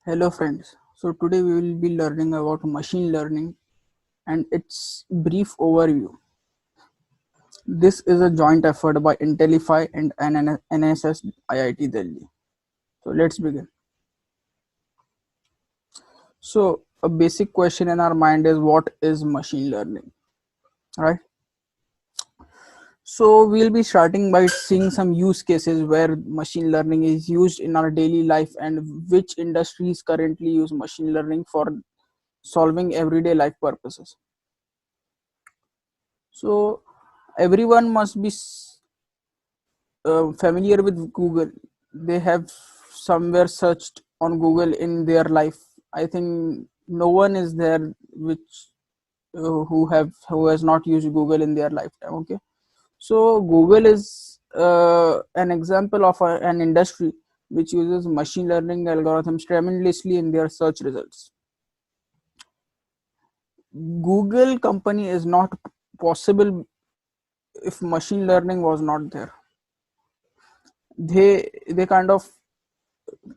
Hello friends. So today we will be learning about machine learning and its brief overview. This is a joint effort by Intellify and NSS IIT Delhi. So let's begin. So a basic question in our mind is what is machine learning, right? So we'll be starting by seeing some use cases where machine learning is used in our daily life and which industries currently use machine learning for solving everyday life purposes. So everyone must be familiar with Google. They have somewhere searched on Google in their life. I think no one is there which who has not used Google in their lifetime. Okay, so Google is an example of an industry which uses machine learning algorithms tremendously in their search results. Google company is not possible if machine learning was not there. They kind of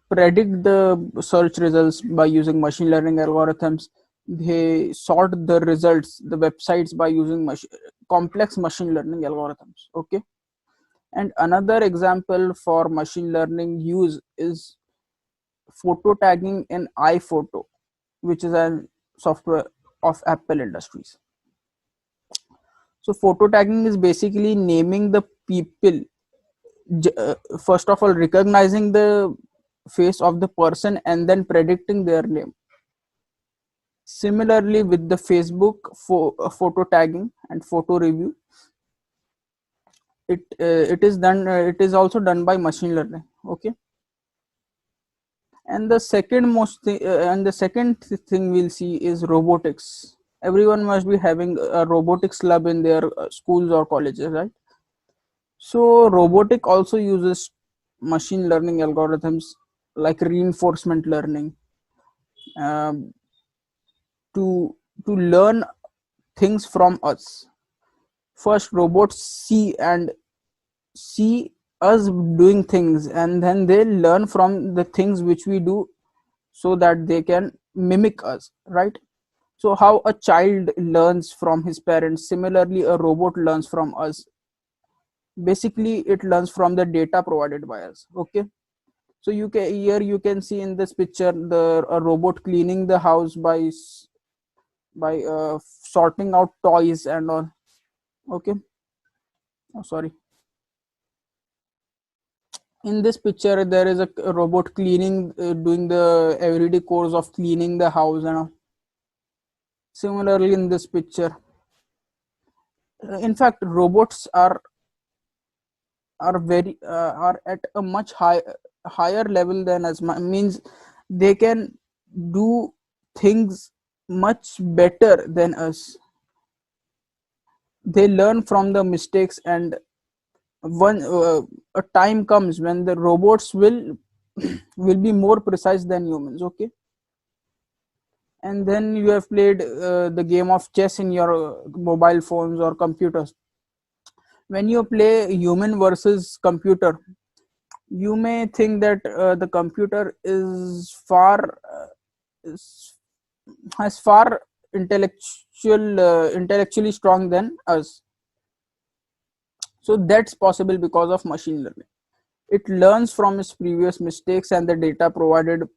predict the search results by using machine learning algorithms. They sort the results, the websites, by using complex machine learning algorithms. Okay, and another example for machine learning use is photo tagging in iPhoto, which is a software of Apple Industries. So photo tagging is basically naming the people, first of all recognizing the face of the person and then predicting their name. Similarly, with the Facebook photo tagging and photo review, it is also done by machine learning. Okay, and the second thing we'll see is robotics. Everyone must be having a robotics lab in their schools or colleges, right? So robotic also uses machine learning algorithms like reinforcement learning, um, to learn things from us. First, robots see us doing things, and then they learn from the things which we do so that they can mimic us, right? So how a child learns from his parents, similarly a robot learns from us. Basically it learns from the data provided by us. Okay, so you can see in this picture the a robot cleaning the house by sorting out toys and all. Okay, oh, sorry. In this picture there is a robot cleaning, doing the everyday course of cleaning the house and all. Similarly in this picture, in fact robots are at a much higher level than us. Means they can do things much better than us. They learn from the mistakes, and one a time comes when the robots will will be more precise than humans. Okay, and then you have played the game of chess in your mobile phones or computers. When you play human versus computer, you may think that the computer is is, has far intellectually strong than us. So that's possible because of machine learning. It learns from its previous mistakes and the data provided.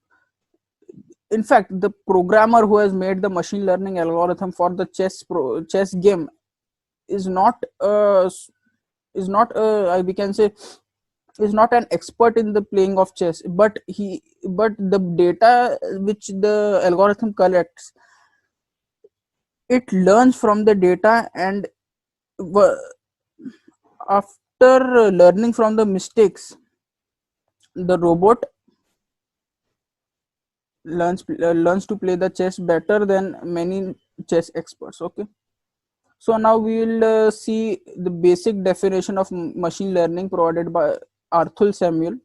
In fact, the programmer who has made the machine learning algorithm for the chess game is not we can say is not an expert in the playing of chess, but the data which the algorithm collects, it learns from the data, and after learning from the mistakes, the robot learns to play the chess better than many chess experts. Okay, so now we will see the basic definition of machine learning provided by Arthur Samuel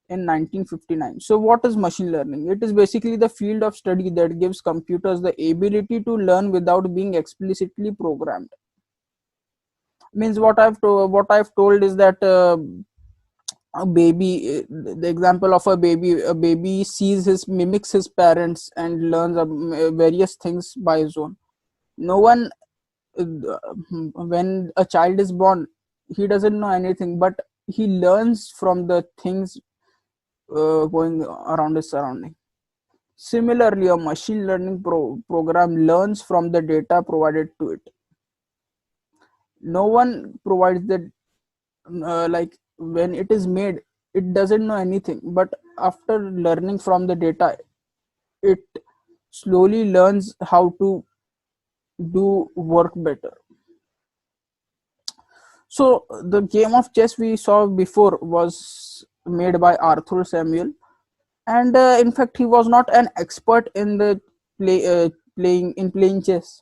in 1959. So what is machine learning? It is basically the field of study that gives computers the ability to learn without being explicitly programmed. Means what I've told is that a baby, the example of a baby sees his mimics his parents and learns various things by his own. No one, when a child is born, he doesn't know anything, but he learns from the things going around his surrounding. Similarly, a machine learning program learns from the data provided to it. No one provides the like when it is made, it doesn't know anything, but after learning from the data, it slowly learns how to do work better. So the game of chess we saw before was made by Arthur Samuel, and in fact he was not an expert in the playing chess,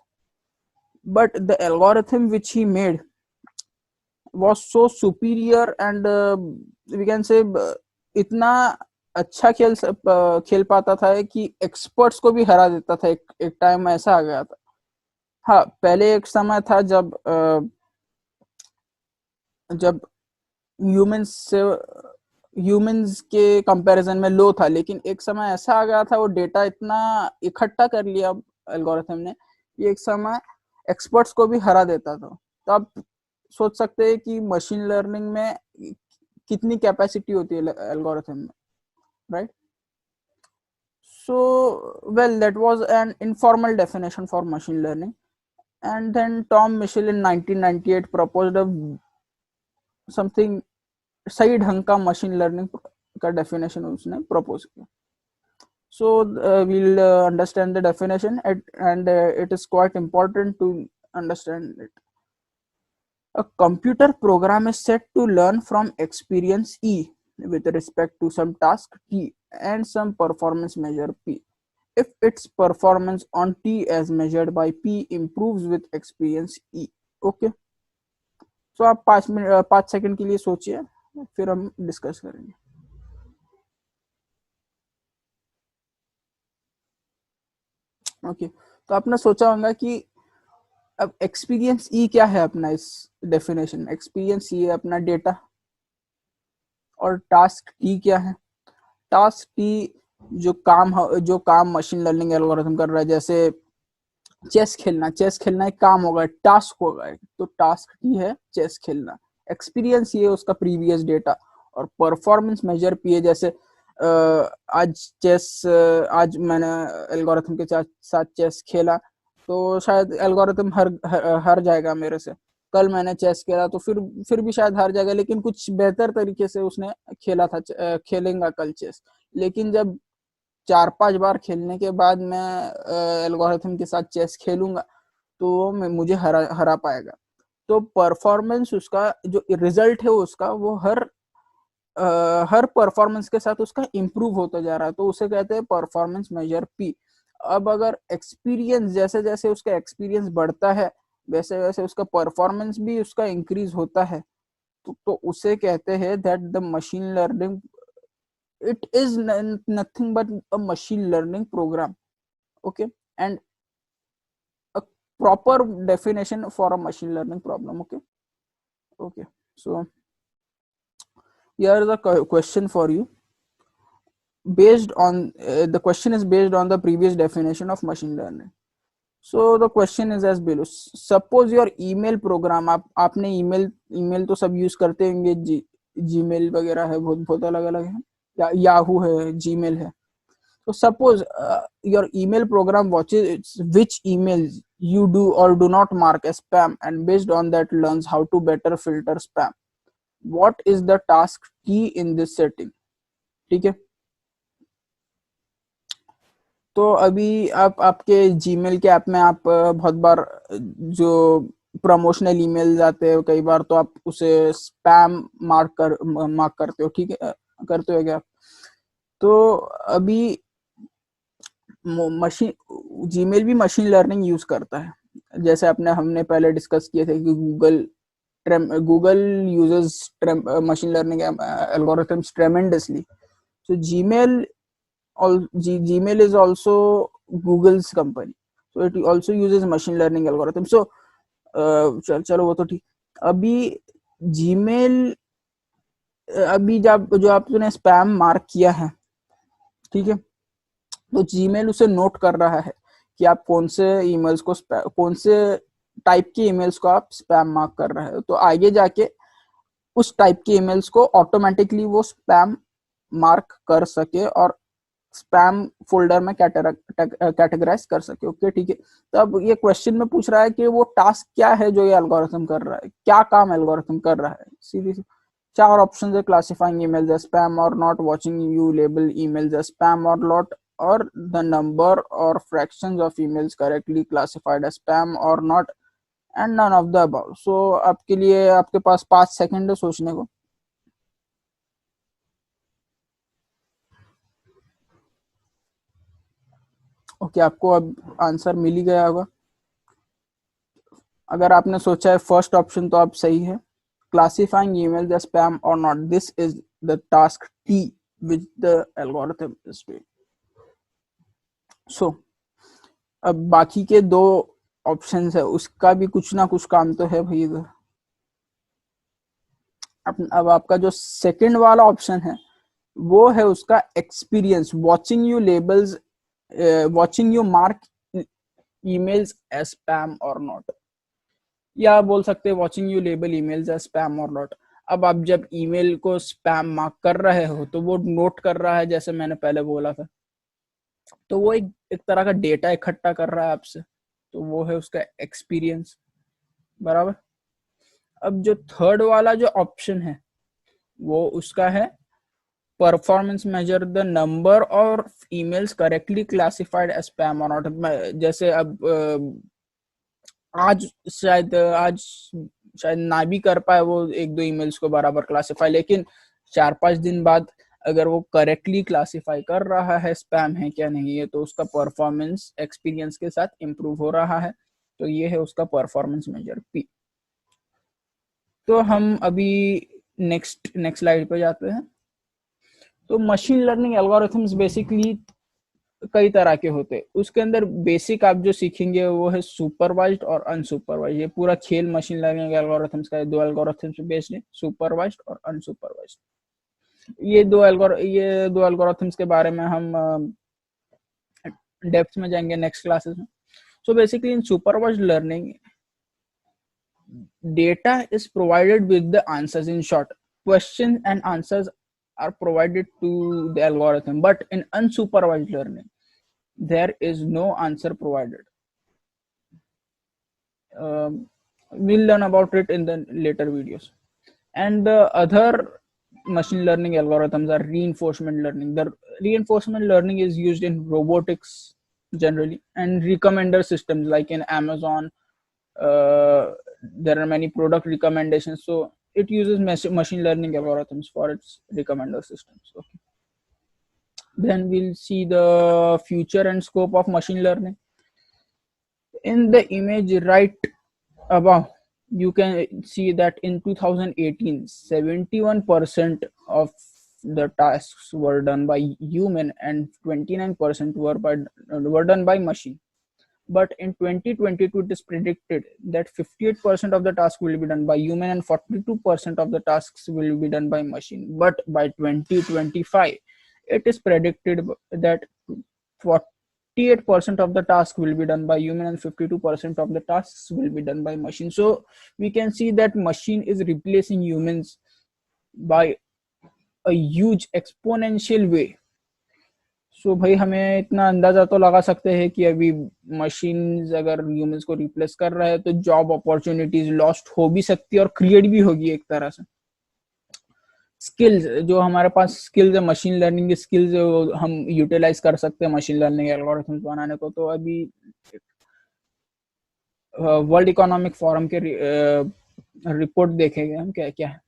but the algorithm which he made was so superior, and we can say इतना अच्छा खेल पाता था कि experts को भी हरा देता था. एक टाइम ऐसा आ गया था. हाँ, पहले एक समय था जब ह्यूमंस के कंपैरिजन में लो था, लेकिन एक समय ऐसा आ गया था, वो डेटा इतना इकट्ठा कर लिया एल्गोरिथम ने, ये एक समय एक्सपर्ट्स को भी हरा देता था. तो आप सोच सकते हैं कि मशीन लर्निंग में कितनी कैपेसिटी होती है एल्गोरिथम में, right? So, well, that was an informal definition for machine learning, and then Tom Mitchell in 1998 proposed something सही ढंग का मशीन लर्निंग का डेफिनेशन उसने प्रपोज किया. So we'll understand the definition, and it is quite important to understand it. A computer program is set to learn from experience E with respect to some task T and some performance measure P. If its performance on T as measured by P improves with experience E. Okay. So आप 5 second के लिए सोचिए, फिर हम discuss करेंगे. Okay, तो आपने सोचा होगा कि अब एक्सपीरियंस ई क्या है अपना. इस डेफिनेशन एक्सपीरियंस ई है अपना डेटा, और टास्क टी क्या है. टास्क टी जो काम मशीन लर्निंग एल्गोरिथम कर रहा है, जैसे चेस खेलना एक काम होगा, टास्क होगा, तो टास्क टी है चेस खेलना. एक्सपीरियंस ये उसका प्रीवियस डेटा, और परफॉर्मेंस मेजर पी है, जैसे आज मैंने एल्गोरिथम के साथ चेस खेला, तो शायद एल्गोरिथम हर जाएगा मेरे से. कल मैंने चेस खेला तो फिर भी शायद हार जाएगा, लेकिन कुछ बेहतर तरीके से उसने खेलेगा कल चेस. लेकिन जब 4-5 बार खेलने के बाद मैं एल्गोरिथम के साथ चेस खेलूंगा, तो मुझे हरा पाएगा. तो परफॉर्मेंस उसका जो रिजल्ट है उसका, वो हर परफॉर्मेंस के साथ उसका इम्प्रूव होता जा रहा है, तो उसे कहते हैं परफॉर्मेंस मेजर पी. अब अगर एक्सपीरियंस, जैसे जैसे उसका एक्सपीरियंस बढ़ता है, वैसे वैसे उसका परफॉर्मेंस भी उसका इंक्रीज होता है, तो उसे कहते हैं that the machine learning, it is nothing but a machine learning program. Okay, and a proper definition for a machine learning problem. Okay, so here is a question for you. Based on the question is based on the previous definition of machine learning. So the question is as below. Suppose your email program, आपने email तो सब use करते होंगे, Gmail वगैरह है, बहुत अलग अलग है, या याहू है, जीमेल है. So suppose your email program watches which emails you do or do not mark as spam, and based on that learns how to better filter spam. What is the task key in this setting? ठीक है, तो अभी आपके Gmail के app में आप बहुत बार जो प्रमोशनल ईमेल आते हैं, कई बार तो आप उसे स्पैम मार्क करते हो. ठीक है, करते हो क्या? तो अभी जीमेल भी मशीन लर्निंग यूज करता है, जैसे हमने पहले डिस्कस किए थे कि Google uses machine learning algorithms tremendously. So Gmail is also Google's company, so it also uses machine learning algorithm. So चलो वो तो ठीक. अभी Gmail अभी जब जो आपने स्पैम मार्क किया है, ठीक है, तो जीमेल उसे नोट कर रहा है कि आप कौन से ईमेल्स को कौन से टाइप के ईमेल्स को आप स्पैम मार्क कर रहे हो। तो आगे जाके उस टाइप के ईमेल्स को ऑटोमेटिकली वो स्पैम मार्क कर सके और स्पैम फोल्डर में कैटेगराइज कर सके। ओके, ठीक है। तो अब ये क्वेश्चन में पूछ रहा है कि वो टास्क क्या है जो ये एल्गोरिथम कर रहा है, क्या काम एल्गोरिथम कर रहा है। सीधी सी चार ऑप्शन है: क्लासिफाइंग ईमेल्स एज स्पैम और not, watching you label emails as spam और नॉट, और the number or fractions of emails correctly classified as spam और not, and none of the above. So आपके लिए आपके पास 5 सेकंड है सोचने को। ओके, आपको अब आंसर मिल ही गया होगा। अगर आपने सोचा है फर्स्ट ऑप्शन तो आप सही है। क्लासिफाइंग ईमेल द स्पैम और not, this is the task T which the algorithm is doing. So अब बाकी के दो ऑप्शंस है, उसका भी कुछ ना कुछ काम तो है भाई इधर। अब आपका जो सेकंड वाला ऑप्शन है वो है उसका experience, watching you labels, watching you mark emails as spam और नॉट, या बोल सकते हैं watching you label emails as spam और नॉट। अब आप जब ईमेल को स्पैम मार्क कर रहे हो तो वो नोट कर रहा है, जैसे मैंने पहले बोला था, तो वो एक तरह का डेटा इकट्ठा कर रहा है आपसे, तो वो है उसका एक्सपीरियंस। बराबर। अब जो थर्ड वाला जो ऑप्शन है वो उसका है परफॉर्मेंस मेजर द नंबर और emails correctly classified as spam और नॉट। जैसे अब आज शायद ना भी कर पाए वो एक दो ईमेल्स को बराबर क्लासिफाई, लेकिन 4-5 दिन बाद अगर वो करेक्टली क्लासिफाई कर रहा है स्पैम है क्या नहीं है, तो उसका परफॉर्मेंस एक्सपीरियंस के साथ इम्प्रूव हो रहा है। तो ये है उसका परफॉर्मेंस मेजर पी। तो हम अभी नेक्स्ट नेक्स्ट स्लाइड पे जाते हैं। तो मशीन लर्निंग एल्गोरिथम्स बेसिकली कई तरह के होते हैं। उसके अंदर बेसिक आप जो सीखेंगे वो है सुपरवाइज्ड और अनसुपरवाइज्ड। ये पूरा खेल मशीन लर्निंग एल्गोरिथम्स का है, दो एल्गोरिथम्स बेस्ड है, सुपरवाइज्ड और अनसुपरवाइज्ड। ये दो एल्गोरिथम्स के बारे में हम डेप्थ में जाएंगे नेक्स्ट क्लासेस में। So basically in supervised learning data is provided with the answers. In short, questions and answers are provided to the algorithm, but in unsupervised learning there is no answer provided. We'll learn about it in the later videos. And the other machine learning algorithms are reinforcement learning. The reinforcement learning is used in robotics generally, and recommender systems like in Amazon. There are many product recommendations, so it uses machine learning algorithms for its recommender systems. Okay. Then we'll see the future and scope of machine learning. In the image right above, you can see that in 2018, 71% of the tasks were done by human and 29% were done by machine. But in 2022, it is predicted that 58% of the tasks will be done by human and 42% of the tasks will be done by machine. But by 2025, it is predicted that 48% of the tasks will be done by human and 52% of the tasks will be done by machine. So we can see that machine is replacing humans by a huge exponential way. सो भाई हमें इतना अंदाजा तो लगा सकते हैं कि अभी मशीन्स अगर ह्यूमंस को रिप्लेस कर रहा है तो जॉब अपॉर्चुनिटीज लॉस्ट हो भी सकती है और क्रिएट भी होगी एक तरह से। स्किल्स, जो हमारे पास स्किल्स है, मशीन लर्निंग की स्किल्स है, वो हम यूटिलाइज कर सकते हैं मशीन लर्निंग एल्गोरिथम्स बनाने को। तो अभी वर्ल्ड इकोनॉमिक फोरम के रिपोर्ट देखेंगे हम क्या क्या है।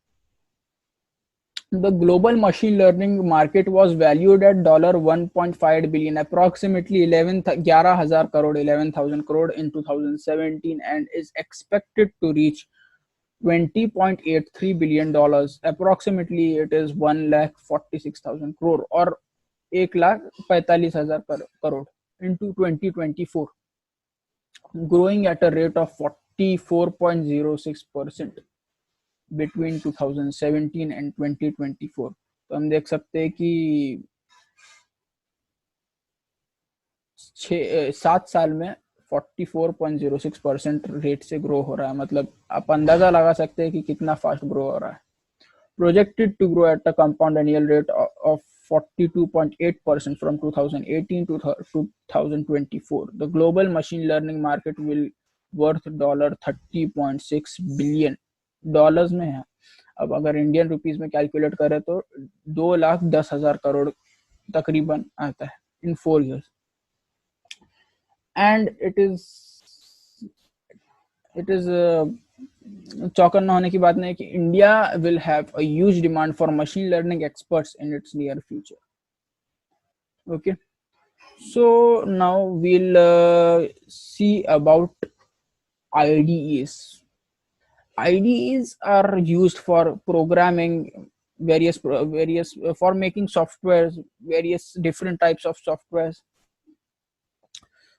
The global machine learning market was valued at $1.5 billion, approximately 11,000 crore, 11,000 crore in 2017, and is expected to reach $20.83 billion, approximately it is 1,46,000 crore or 1,45,000 crore into 2024, growing at a rate of 44.06%. Between 2017 and 2024। तो हम देख सकते हैं कि 7 साल में 44.06% rate से grow हो रहा है। मतलब आप अंदाजा लगा सकते हैं कि कितना फास्ट ग्रो हो रहा है। Projected to grow at a compound annual rate of 42.8% from 2018 to 2024. The global machine learning market will worth $30.6 billion dollars में है। अब अगर इंडियन रुपीस में कैलकुलेट करें तो 2,10,000 करोड़ तकरीबन आता है इन 4 years। एंड इट इज चौकन्ना होने की बात नहीं कि India will have a huge demand for machine learning experts in its near future. Okay, so now we'll see about IDEs. IDEs are used for programming various for making softwares, various different types of softwares.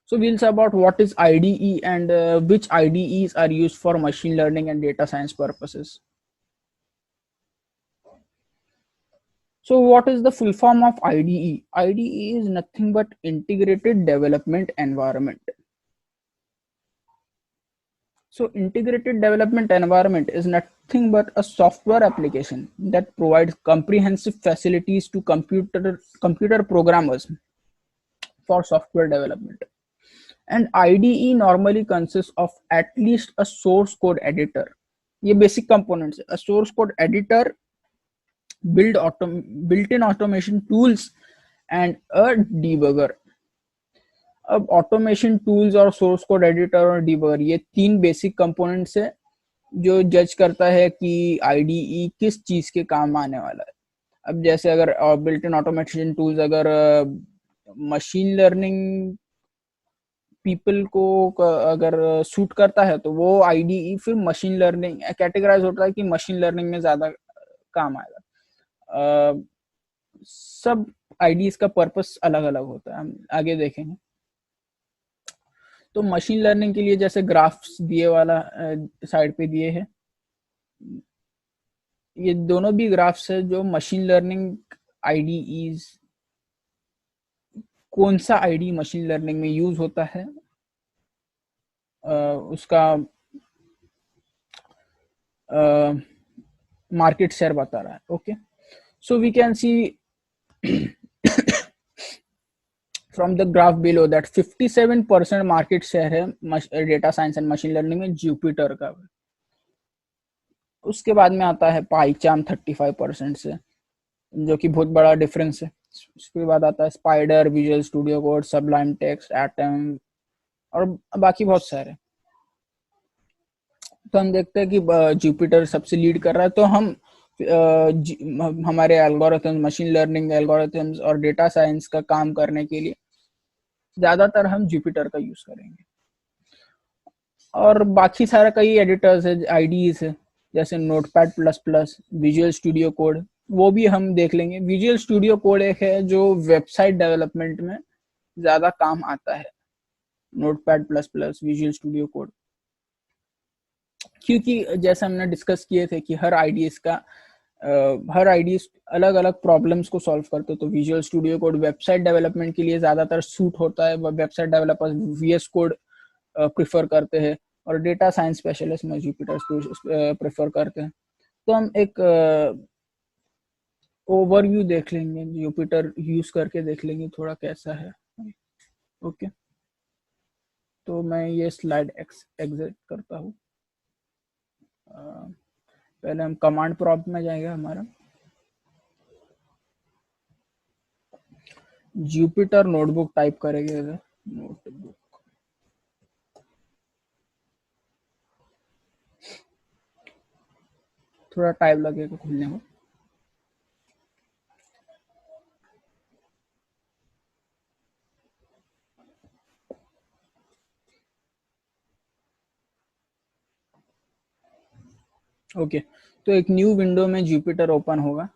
So we'll say about what is IDE and which IDEs are used for machine learning and data science purposes. So what is the full form of IDE? IDE is nothing but integrated development environment. So integrated development environment is nothing but a software application that provides comprehensive facilities to computer programmers for software development. And IDE normally consists of at least a source code editor. ये basic components है. A source code editor, built-in automation tools, and a debugger. अब automation tools और source code editor और debugger, ये 3 basic components है जो जज करता है कि आईडीई किस चीज के काम आने वाला है। अब जैसे अगर बिल्ट इन ऑटोमेशन टूल्स अगर मशीन लर्निंग पीपल को अगर सूट करता है तो वो आईडीई फिर मशीन लर्निंग कैटेगराइज होता है कि मशीन लर्निंग में ज्यादा काम आएगा। सब आईडीज का पर्पस अलग अलग होता है, हम आगे देखेंगे। तो मशीन लर्निंग के लिए जैसे ग्राफ्स दिए वाला साइड पे दिए हैं, ये दोनों भी ग्राफ्स है जो मशीन लर्निंग आईडीईज, कौन सा आईडी मशीन लर्निंग में यूज होता है उसका मार्केट शेयर बता रहा है। Okay, so we can see from the graph below that 57% market share है data science and machine learning में जुपिटर का। उसके बाद में आता है पाईचार्म 35% से, जो कि बहुत बड़ा डिफरेंस है। उसके बाद आता है spider, visual studio code, Sublime text, atom और बाकी बहुत सारे। तो हम देखते हैं कि जुपिटर सबसे लीड कर रहा है। तो हम हमारे एल्गोरिथम्स, मशीन लर्निंग एल्गोरिथम्स और डेटा साइंस का काम करने के लिए ज्यादातर हम जुपिटर का यूज करेंगे। और बाकी सारा कई एडिटर्स है, आईडीज है, जैसे notepad plus plus, visual studio code, वो भी हम देख लेंगे। विजुअल स्टूडियो कोड एक है जो वेबसाइट डेवलपमेंट में ज्यादा काम आता है, notepad plus plus, visual studio code, क्योंकि जैसे हमने डिस्कस किए थे कि हर आईडी अलग अलग प्रॉब्लम्स को सॉल्व करते हैं। तो visual studio code website development के लिए ज्यादातर सूट होता है, website developers VS code prefer करते हैं और डेटा साइंस स्पेशलिस्ट में जुपिटर प्रेफर करते हैं। तो हम एक ओवरव्यू देख लेंगे, जुपिटर यूज करके देख लेंगे थोड़ा कैसा है। ओके, तो मैं ये स्लाइड एग्जिट करता हूँ। पहले हम कमांड प्रॉम्प्ट में जाएंगे। हमारा जुपिटर नोटबुक टाइप करेंगे, नोटबुक, थोड़ा टाइम लगेगा खुलने में। ओके, तो एक न्यू विंडो में जुपिटर ओपन होगा।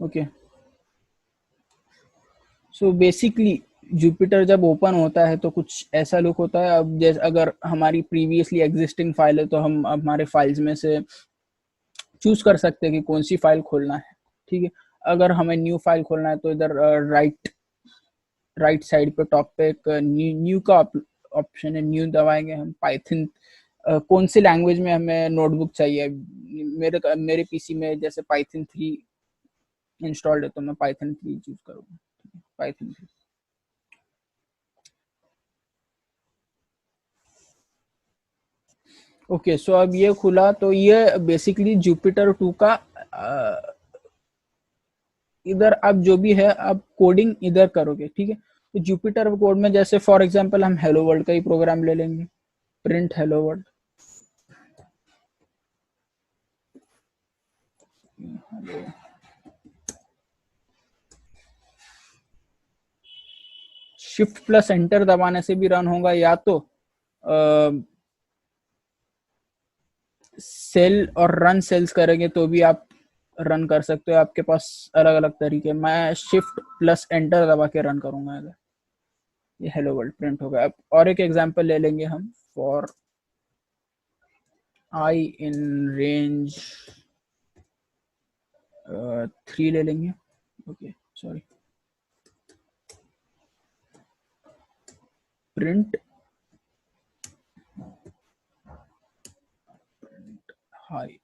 ओके, सो बेसिकली जुपिटर जब ओपन होता है तो कुछ ऐसा लुक होता है। अब जैसे अगर हमारी प्रीवियसली एग्जिस्टिंग फाइल है तो हम हमारे फाइल्स में से चूज कर सकते हैं कि कौन सी फाइल खोलना है, ठीक है। अगर हमें न्यू फाइल खोलना है तो इधर राइट साइड पे टॉप पे एक न्यू का ऑप्शन है, न्यू दबाएंगे हम। पाइथन कौन सी लैंग्वेज में हमें नोटबुक चाहिए, मेरे पीसी में जैसे पाइथन 3 इंस्टॉल्ड है तो मैं पाइथन 3 चूज करूंगा, पाइथन 3। ओके, सो अब ये खुला तो ये बेसिकली जुपिटर 2 का इधर आप जो भी है आप कोडिंग इधर करोगे, ठीक है। तो जुपिटर कोड में जैसे फॉर एग्जांपल हम हेलो वर्ल्ड का ही प्रोग्राम ले लेंगे, print hello world. Shift plus enter दबाने से भी रन होगा, या तो सेल और रन सेल्स करेंगे तो भी आप रन कर सकते हो। आपके पास अलग अलग तरीके। मैं शिफ्ट प्लस एंटर दबा के रन करूंगा अगर। ये हेलो वर्ल्ड प्रिंट होगा। अब और एक एग्जांपल ले लेंगे हम, फॉर आई इन रेंज 3 ले लेंगे। Okay sorry, print hi.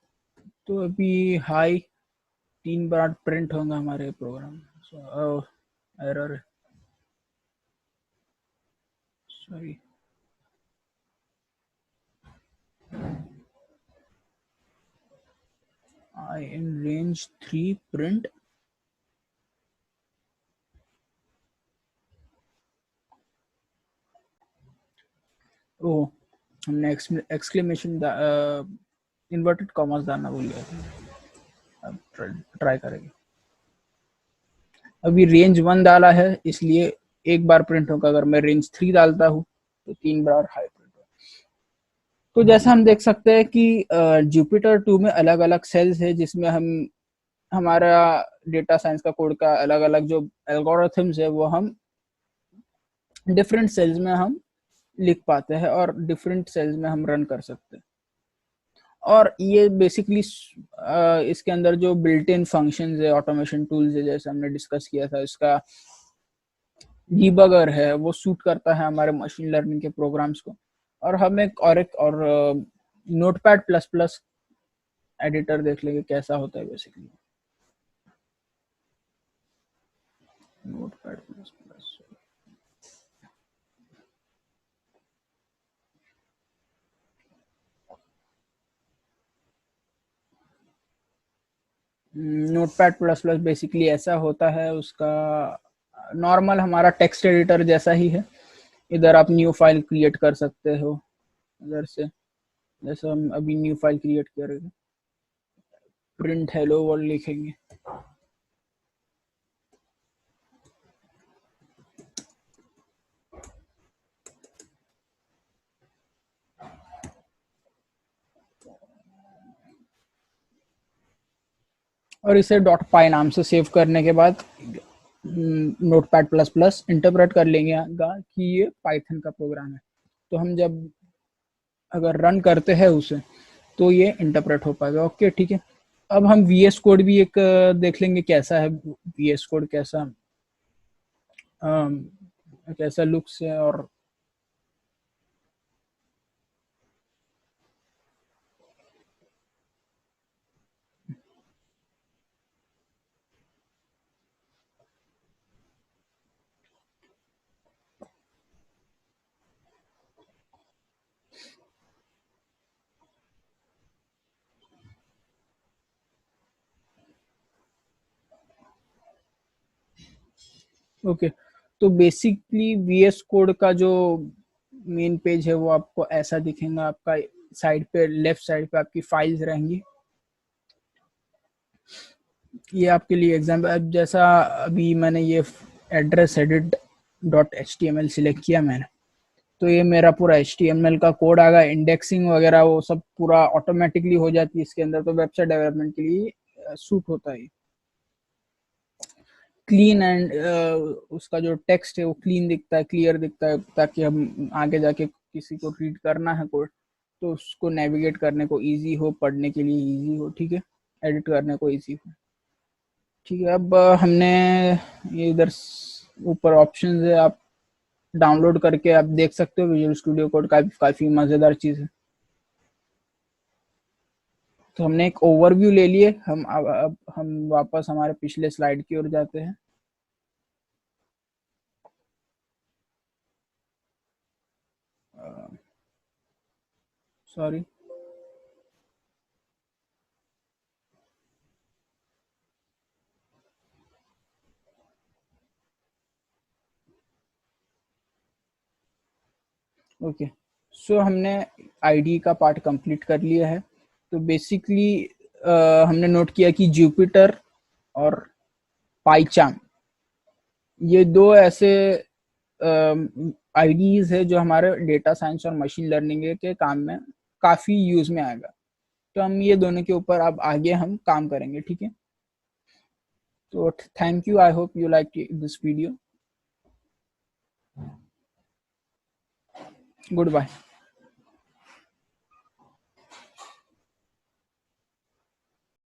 तो अभी हाई 3 बार प्रिंट होगा हमारे program. Error, sorry. I in range 3 print. Oh, हमने एक्सक्लेमेशन इन्वर्टेड कॉमर्स डालना भूल गया था। अब ट्राई करेंगे। अभी रेंज 1 डाला है इसलिए एक बार प्रिंट होगा। अगर मैं रेंज 3 डालता हूँ तो 3 बार हाई प्रिंट होगा। तो जैसा हम देख सकते हैं कि जुपिटर 2 में अलग अलग सेल्स है जिसमें हम हमारा डेटा साइंस का कोड का अलग अलग जो एल्गोरिथम्स है वो हम डिफरेंट सेल्स में हम लिख पाते हैं और डिफरेंट सेल्स में हम रन कर सकते हैं। और ये बेसिकली इसके अंदर जो बिल्ट इन फंक्शंस है, ऑटोमेशन टूल्स है, जैसे हमने डिस्कस किया था, इसका डीबगर है वो सूट करता है हमारे मशीन लर्निंग के प्रोग्राम्स को। और हम एक और नोटपैड प्लस प्लस एडिटर देख लेंगे कैसा होता है basically. Notepad plus plus, notepad plus plus basically ऐसा होता है, उसका नॉर्मल हमारा टेक्स्ट एडिटर जैसा ही है। इधर आप न्यू फाइल क्रिएट कर सकते हो इधर से, जैसे हम अभी न्यू फाइल क्रिएट करेंगे, प्रिंट हेलो वर्ल्ड लिखेंगे। और इसे डॉट पाई नाम से सेव करने के बाद नोटपैड प्लस प्लस इंटरप्रेट कर लेंगे कि ये पाइथन का प्रोग्राम है। तो हम जब अगर रन करते हैं उसे तो ये इंटरप्रेट हो पाएगा। ओके ठीक है। अब हम वीएस कोड भी एक देख लेंगे कैसा है, वीएस कोड कैसा लुक्स है। और ओके, तो बेसिकली वीएस कोड का जो मेन पेज है वो आपको ऐसा दिखेगा। आपका साइड पे, लेफ्ट साइड पे आपकी फाइल्स रहेंगी। ये आपके लिए एग्जाम्पल, अब जैसा अभी मैंने ये address edit dot H T M L select किया मैंने, तो ये मेरा पूरा एच टी एम एल का कोड आ गया। इंडेक्सिंग वगैरह वो सब पूरा ऑटोमेटिकली हो जाती है इसके अंदर। तो वेबसाइट डेवलपमेंट के लिए सूट होता है। क्लीन एंड उसका जो टेक्स्ट है वो क्लीन दिखता है, क्लियर दिखता है, ताकि हम आगे जाके किसी को रीड करना है कोड तो उसको नेविगेट करने को इजी हो, पढ़ने के लिए इजी हो, ठीक है, एडिट करने को इजी हो। ठीक है, अब हमने ये इधर ऊपर ऑप्शंस है, आप डाउनलोड करके आप देख सकते हो विजुअल स्टूडियो कोड, काफी मजेदार चीज है। तो हमने एक ओवरव्यू ले लिए, हम अब हम वापस हमारे पिछले स्लाइड की ओर जाते हैं। सॉरी, ओके, सो हमने आईडी का पार्ट कंप्लीट कर लिया है। तो बेसिकली हमने नोट किया कि जुपिटर और पाइचान, ये दो ऐसे आईडीज है जो हमारे डेटा साइंस और मशीन लर्निंग के काम में काफी यूज में आएगा। तो हम ये दोनों के ऊपर अब आगे हम काम करेंगे, ठीक है। तो thank you, I hope you like this video. Good bye.